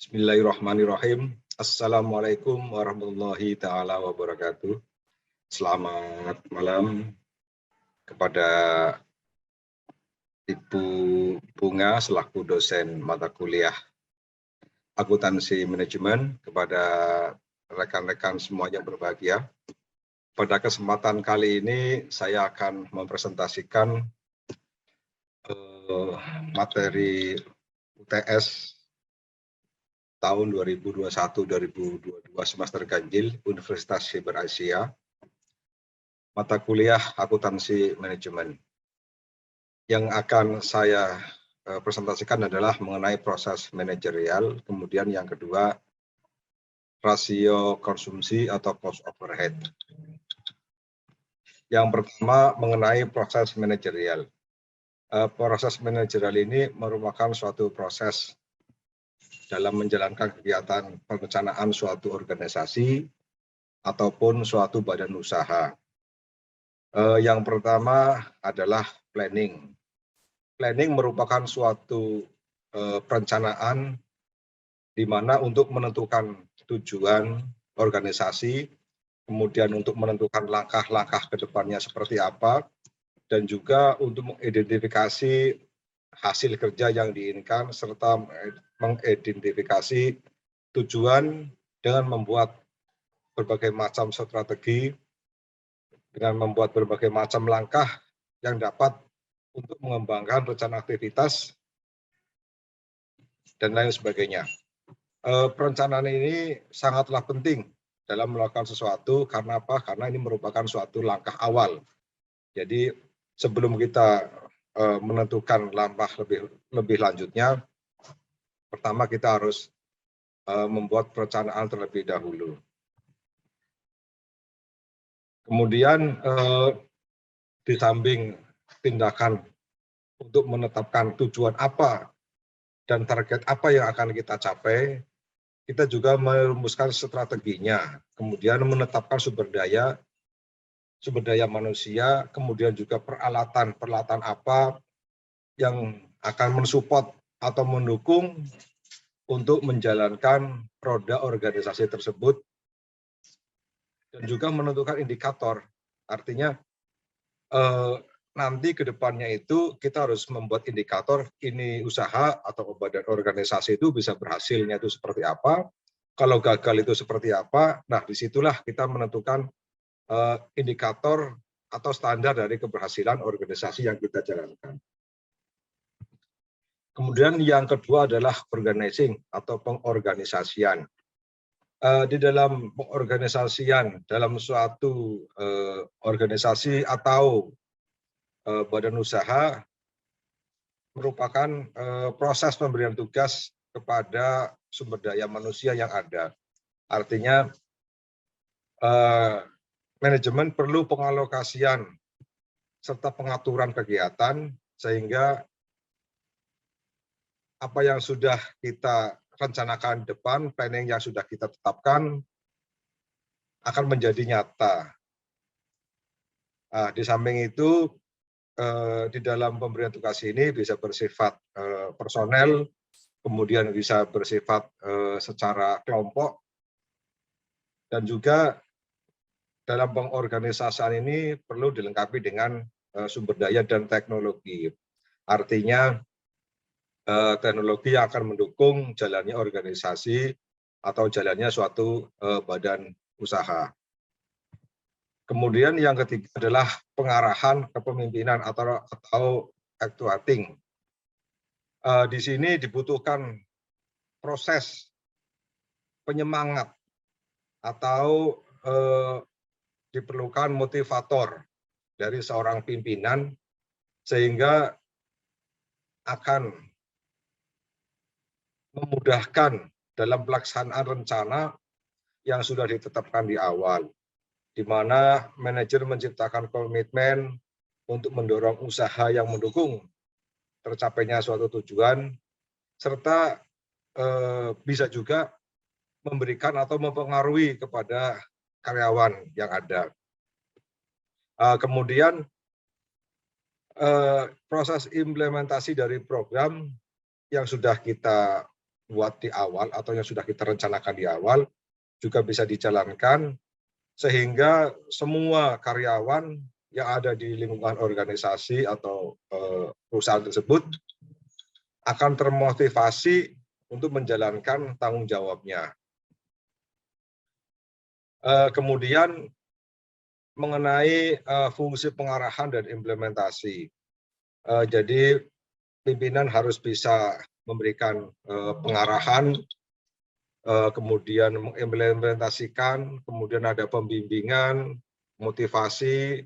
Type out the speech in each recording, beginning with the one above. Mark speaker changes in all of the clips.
Speaker 1: Bismillahirrahmanirrahim. Assalamualaikum warahmatullahi taala wabarakatuh. Selamat malam kepada Ibu Bunga selaku dosen mata kuliah akuntansi manajemen, kepada rekan-rekan semua yang berbahagia. Pada kesempatan kali ini saya akan mempresentasikan materi UTS tahun 2021-2022 semester ganjil Universitas Cyber Asia, mata kuliah akuntansi manajemen. Yang akan saya presentasikan adalah mengenai proses manajerial, kemudian yang kedua rasio konsumsi atau cost overhead. Yang pertama mengenai proses manajerial. Proses manajerial ini merupakan suatu proses dalam menjalankan kegiatan perencanaan suatu organisasi ataupun suatu badan usaha. Yang pertama adalah planning. Planning merupakan suatu perencanaan di mana untuk menentukan tujuan organisasi, kemudian untuk menentukan langkah-langkah ke depannya seperti apa, dan juga untuk mengidentifikasi hasil kerja yang diinginkan, serta mengidentifikasi tujuan dengan membuat berbagai macam strategi, dengan membuat berbagai macam langkah yang dapat untuk mengembangkan rencana aktivitas dan lain sebagainya. Perencanaan ini sangatlah penting dalam melakukan sesuatu. Karena apa? Karena ini merupakan suatu langkah awal. Jadi sebelum kita menentukan langkah lebih lanjutnya, pertama kita harus membuat perencanaan terlebih dahulu. Kemudian di samping tindakan untuk menetapkan tujuan apa dan target apa yang akan kita capai, kita juga merumuskan strateginya, kemudian menetapkan sumber daya manusia, kemudian juga peralatan apa yang akan mensupport atau mendukung untuk menjalankan roda organisasi tersebut, dan juga menentukan indikator. Artinya nanti ke depannya itu kita harus membuat indikator ini usaha atau badan organisasi itu bisa berhasilnya itu seperti apa, kalau gagal itu seperti apa. Nah, disitulah kita menentukan indikator atau standar dari keberhasilan organisasi yang kita jalankan. Kemudian yang kedua adalah organizing atau pengorganisasian. Di dalam pengorganisasian dalam suatu organisasi atau badan usaha merupakan proses pemberian tugas kepada sumber daya manusia yang ada. Artinya manajemen perlu pengalokasian serta pengaturan kegiatan sehingga apa yang sudah kita rencanakan depan, planning yang sudah kita tetapkan akan menjadi nyata. Di samping itu, di dalam pemberian tugas ini bisa bersifat personel, kemudian bisa bersifat secara kelompok, dan juga dalam pengorganisasian ini perlu dilengkapi dengan sumber daya dan teknologi. Artinya teknologi yang akan mendukung jalannya organisasi atau jalannya suatu badan usaha. Kemudian yang ketiga adalah pengarahan kepemimpinan atau actuating. Di sini dibutuhkan proses penyemangat atau diperlukan motivator dari seorang pimpinan sehingga akan memudahkan dalam pelaksanaan rencana yang sudah ditetapkan di awal, di mana manajer menciptakan komitmen untuk mendorong usaha yang mendukung tercapainya suatu tujuan, serta bisa juga memberikan atau mempengaruhi kepada karyawan yang ada. Kemudian proses implementasi dari program yang sudah kita buat di awal atau yang sudah kita rencanakan di awal juga bisa dijalankan sehingga semua karyawan yang ada di lingkungan organisasi atau perusahaan tersebut akan termotivasi untuk menjalankan tanggung jawabnya. Kemudian mengenai fungsi pengarahan dan implementasi. Jadi pimpinan harus bisa memberikan pengarahan, kemudian mengimplementasikan, kemudian ada pembimbingan, motivasi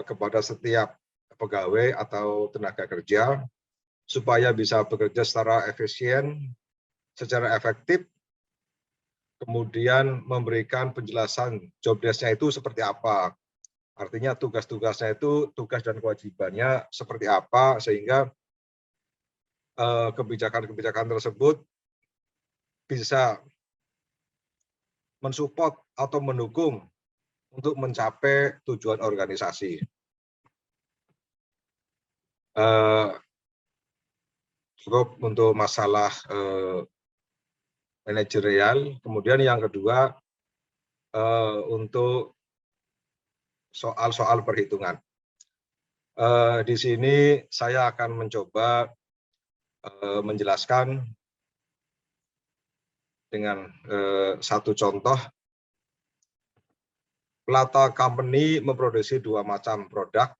Speaker 1: kepada setiap pegawai atau tenaga kerja supaya bisa bekerja secara efisien, secara efektif, kemudian memberikan penjelasan job desk-nya itu seperti apa. Artinya tugas-tugasnya itu, tugas dan kewajibannya seperti apa, sehingga kebijakan-kebijakan tersebut bisa mensupport atau mendukung untuk mencapai tujuan organisasi. Cukup untuk masalah manajerial. Kemudian yang kedua untuk soal-soal perhitungan. Di sini saya akan mencoba menjelaskan dengan satu contoh. Plata Company memproduksi dua macam produk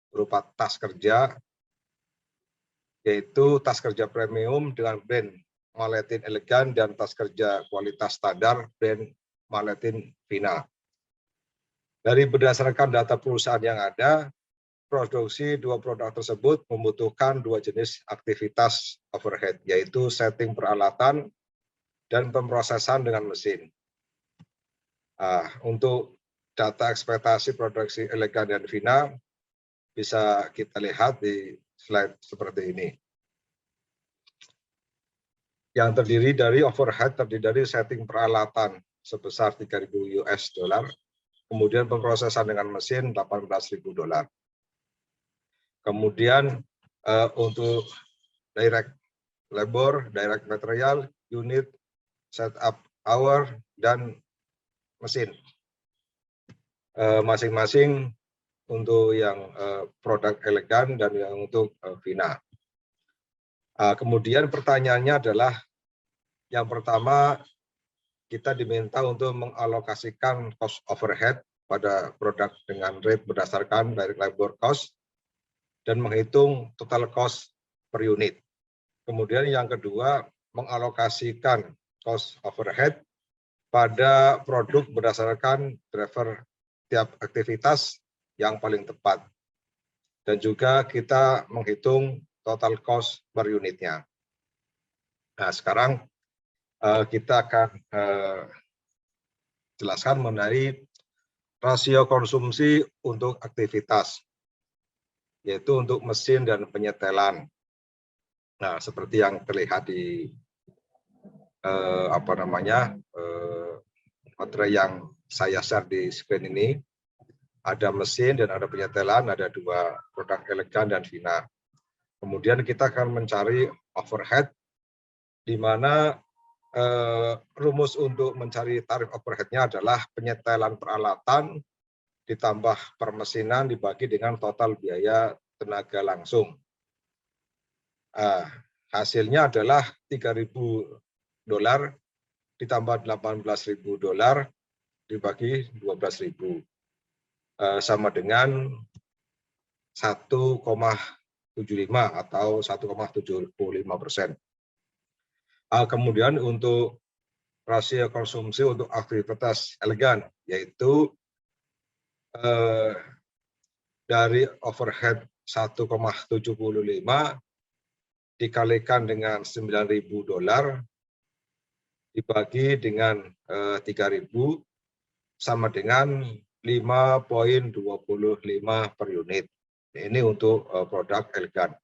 Speaker 1: berupa tas kerja, yaitu tas kerja premium dengan brand Maletin Elegan dan tas kerja kualitas standar brand Maletin Vina. Dari berdasarkan data perusahaan yang ada, produksi dua produk tersebut membutuhkan dua jenis aktivitas overhead, yaitu setting peralatan dan pemrosesan dengan mesin. Untuk data ekspektasi produksi Elegan dan Vina bisa kita lihat di slide seperti ini. Yang terdiri dari overhead terdiri dari setting peralatan sebesar 3.000 US dollar, kemudian pemrosesan dengan mesin 18.000 dolar. Kemudian untuk direct labor, direct material, unit, setup hour, dan mesin. Masing-masing untuk yang produk Elegan dan yang untuk Vina. Kemudian pertanyaannya adalah, yang pertama kita diminta untuk mengalokasikan cost overhead pada produk dengan rate berdasarkan direct labor cost dan menghitung total cost per unit. Kemudian yang kedua, mengalokasikan cost overhead pada produk berdasarkan driver tiap aktivitas yang paling tepat. Dan juga kita menghitung total cost per unitnya. Nah, sekarang kita akan jelaskan mengenai rasio konsumsi untuk aktivitas, yaitu untuk mesin dan penyetelan. Nah, seperti yang terlihat di materi yang saya share di screen ini, ada mesin dan ada penyetelan, ada dua produk Elegan dan Vina. Kemudian kita akan mencari overhead, di mana rumus untuk mencari tarif overheadnya adalah penyetelan peralatan ditambah permesinan dibagi dengan total biaya tenaga langsung. Hasilnya adalah 3.000 dolar ditambah 18.000 dolar dibagi 12.000, sama dengan 1,75 atau 1,75%. Kemudian untuk rasio konsumsi untuk aktivitas Elegan, yaitu dari overhead 1,75 dikalikan dengan 9.000 dolar dibagi dengan 3.000 sama dengan 5,25 per unit. Ini untuk produk Elegan.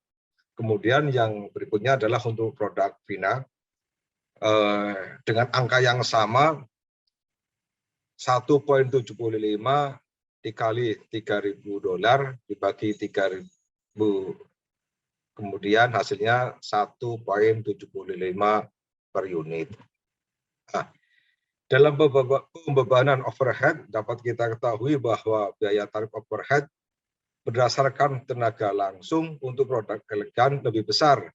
Speaker 1: Kemudian yang berikutnya adalah untuk produk Vina, dengan angka yang sama 1,75 dikali 3.000 dolar dibagi 3.000, kemudian hasilnya 1,75 per unit. Nah, dalam pembebanan overhead dapat kita ketahui bahwa biaya tarif overhead berdasarkan tenaga langsung untuk produk elegan lebih besar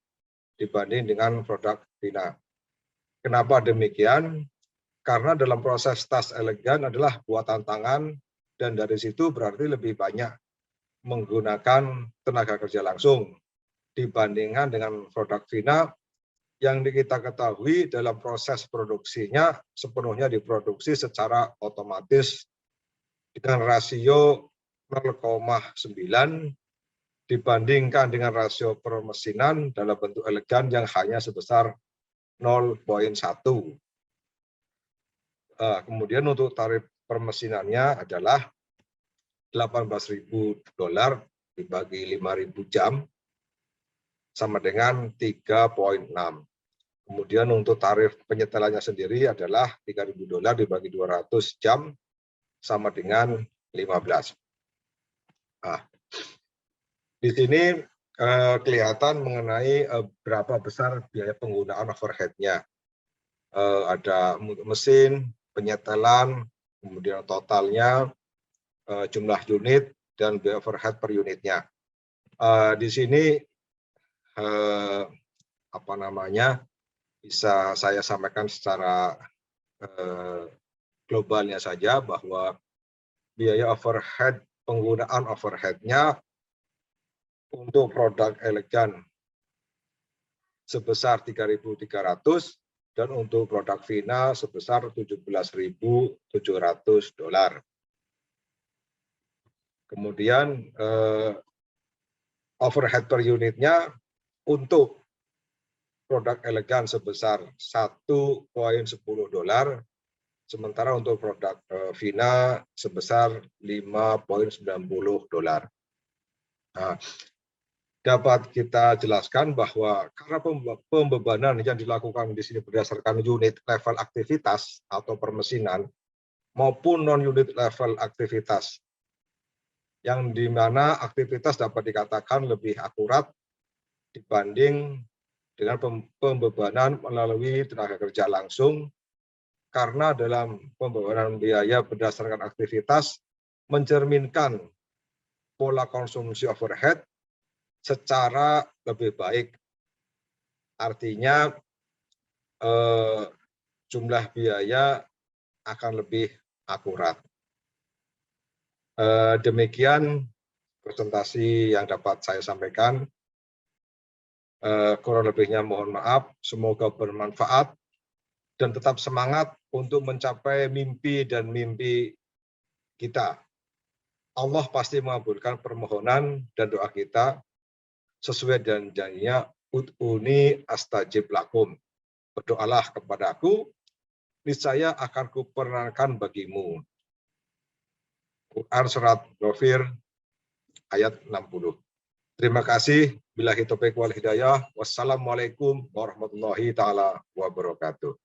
Speaker 1: dibanding dengan produk fina. Kenapa demikian? Karena dalam proses tas elegan adalah buatan tangan dan dari situ berarti lebih banyak menggunakan tenaga kerja langsung dibandingkan dengan produk fina yang kita ketahui dalam proses produksinya sepenuhnya diproduksi secara otomatis dengan rasio 0,9 dibandingkan dengan rasio permesinan dalam bentuk elegan yang hanya sebesar 0,1. Kemudian untuk tarif permesinannya adalah $18.000 dibagi 5.000 jam sama dengan 3,6. Kemudian untuk tarif penyetelannya sendiri adalah $3.000 dibagi 200 jam sama dengan 15. Nah, di sini kelihatan mengenai berapa besar biaya penggunaan overhead-nya. Ada mesin, penyetelan, kemudian totalnya, jumlah unit, dan biaya overhead per unitnya. Di sini bisa saya sampaikan secara globalnya saja bahwa biaya overhead, penggunaan overhead-nya untuk produk elegan sebesar 3.300 dan untuk produk fina sebesar $17.700. Kemudian overhead per unitnya untuk produk elegan sebesar $1,10, sementara untuk produk fina sebesar $5,90. Nah, dapat kita jelaskan bahwa karena pembebanan yang dilakukan di sini berdasarkan unit level aktivitas atau permesinan maupun non-unit level aktivitas, yang dimana aktivitas dapat dikatakan lebih akurat dibanding dengan pembebanan melalui tenaga kerja langsung, karena dalam pembebanan biaya berdasarkan aktivitas mencerminkan pola konsumsi overhead secara lebih baik. Artinya jumlah biaya akan lebih akurat. Demikian presentasi yang dapat saya sampaikan. Kurang lebihnya mohon maaf, semoga bermanfaat dan tetap semangat untuk mencapai mimpi dan mimpi kita. Allah pasti mengabulkan permohonan dan doa kita sesuai dengan janjinya, ud'uni astajib lakum. Berdoalah kepadaku, niscaya akan kuperkenankan bagimu. Quran Surat Ghafir ayat 60. Terima kasih. Billahi taufiq wal hidayah. Wassalamualaikum warahmatullahi taala wabarakatuh.